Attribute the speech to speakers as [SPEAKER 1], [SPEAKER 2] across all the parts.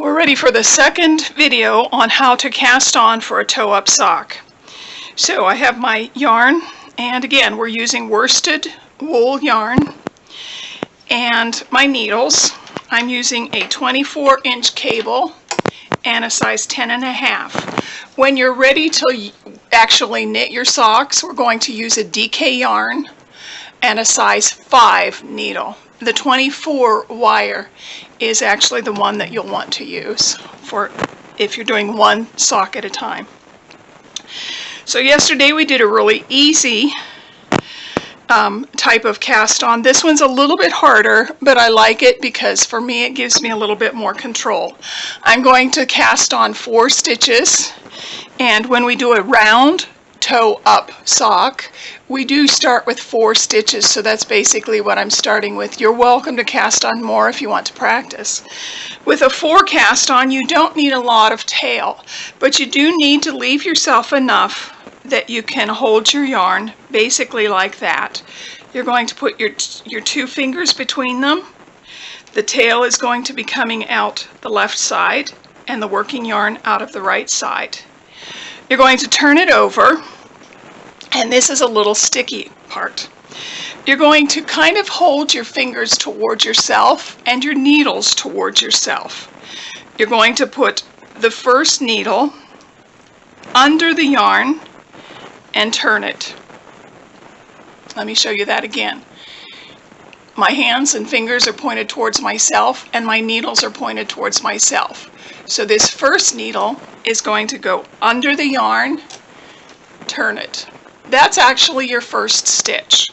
[SPEAKER 1] we're ready for the second video on how to cast on for a toe-up sock. So I have my yarn, and again we're using worsted wool yarn, and my needles. I'm using a 24-inch cable and a size 10.5. When you're ready to actually knit your socks, we're going to use a DK yarn and a size 5 needle. The 24 wire is actually the one that you'll want to use for if you're doing one sock at a time. So yesterday we did a really easy type of cast on. This one's a little bit harder, but I like it because for me it gives me a little bit more control. I'm going to cast on 4 stitches, and when we do a round toe up sock, we do start with 4 stitches, so that's basically what I'm starting with. You're welcome to cast on more if you want to practice. With a 4 cast on, you don't need a lot of tail, but you do need to leave yourself enough that you can hold your yarn basically like that. You're going to put your 2 fingers between them. The tail is going to be coming out the left side and the working yarn out of the right side. You're going to turn it over, and this is a little sticky part. You're going to kind of hold your fingers towards yourself and your needles towards yourself. You're going to put the first needle under the yarn and turn it. Let me show you that again. My hands and fingers are pointed towards myself, and my needles are pointed towards myself. So this first needle is going to go under the yarn, turn it. That's actually your first stitch.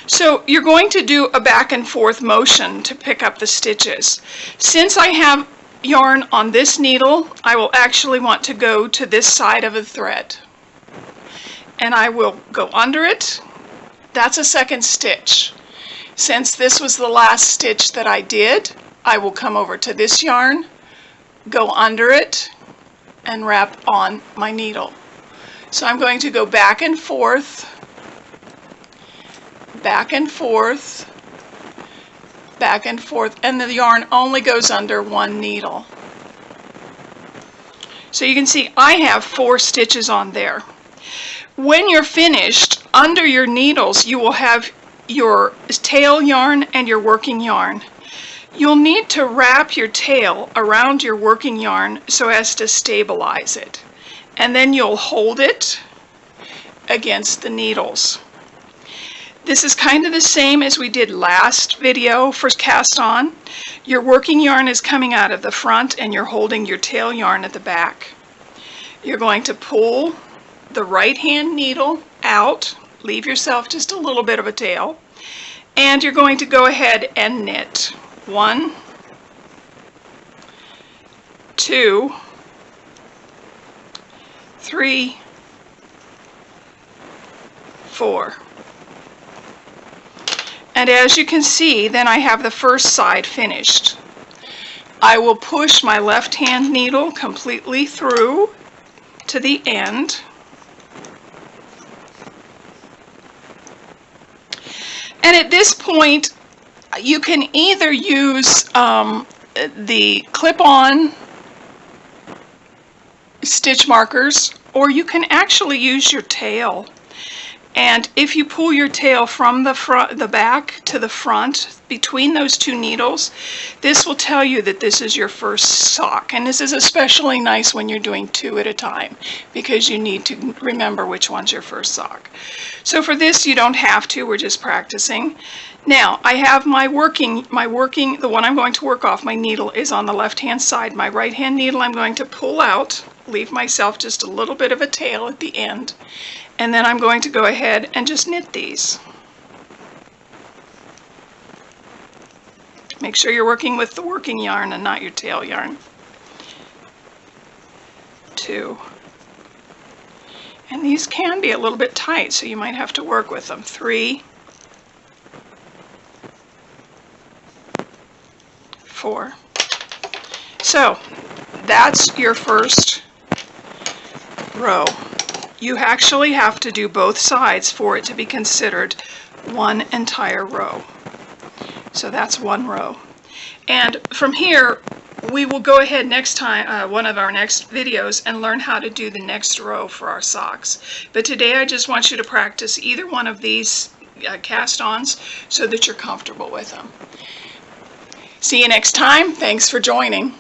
[SPEAKER 1] So you're going to do a back and forth motion to pick up the stitches. Since I have yarn on this needle, I will actually want to go to this side of the thread. And I will go under it. That's a second stitch. Since this was the last stitch that I did, I will come over to this yarn, go under it, and wrap on my needle. So I'm going to go back and forth, back and forth, back and forth, and the yarn only goes under one needle. So you can see I have 4 stitches on there. When you're finished, under your needles you will have your tail yarn and your working yarn. You'll need to wrap your tail around your working yarn so as to stabilize it. And then you'll hold it against the needles. This is kind of the same as we did last video for cast on. Your working yarn is coming out of the front and you're holding your tail yarn at the back. You're going to pull the right hand needle out, leave yourself just a little bit of a tail, and you're going to go ahead and knit 1, 2, 3, 4. And as you can see, then I have the first side finished. I will push my left hand needle completely through to the end. And at this point, you can either use the clip-on stitch markers, or you can actually use your tail. And if you pull your tail from the back to the front between those 2 needles, this will tell you that this is your first sock. And this is especially nice when you're doing 2 at a time, because you need to remember which one's your first sock. So for this you don't have to, we're just practicing. Now I have the one I'm going to work off, my needle is on the left hand side. My right hand needle I'm going to pull out, leave myself just a little bit of a tail at the end, and then I'm going to go ahead and just knit these. Make sure you're working with the working yarn and not your tail yarn. 2. And these can be a little bit tight, so you might have to work with them. 3, 4. So that's your first row. You actually have to do both sides for it to be considered one entire row. So that's one row. And from here, we will go ahead next time, one of our next videos, and learn how to do the next row for our socks. But today I just want you to practice either one of these cast-ons so that you're comfortable with them. See you next time. Thanks for joining.